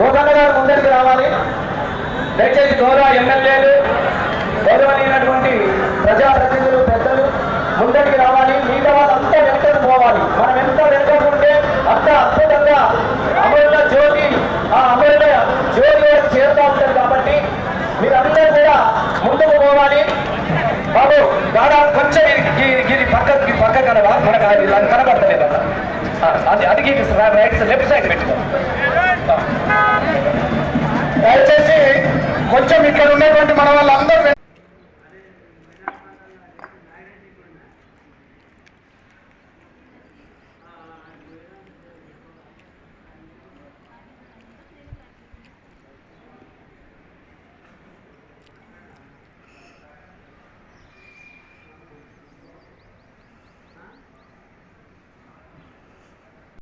గోకన్న గారు ముందరికి రావాలి. దయచేసి గౌరవ ఎమ్మెల్యేలు, గౌరవనీయులైనటువంటి ప్రజాప్రతినిధులు, పెద్దలు ముందరికి రావాలి. మిగతా వాళ్ళంతా వెంటనే పోవాలి. మనం ఎంత వెంటకుంటే అంత అద్భుతంగా అమరుల జ్యోతి, ఆ అమరుల జ్యోతి వరకు చేరుతూ ఉంటుంది. కాబట్టి మీరందరూ కూడా ముందుకు పోవాలి. బాబు గాడా కొంచెం ఇది పక్క కనవా, మనకు అది కనబడతలేదు కదా, అది రైట్ లెఫ్ట్ సైడ్ పెట్టుకో. దయచేసి కొంచెం ఇక్కడ ఉన్నటువంటి మన వాళ్ళందరూ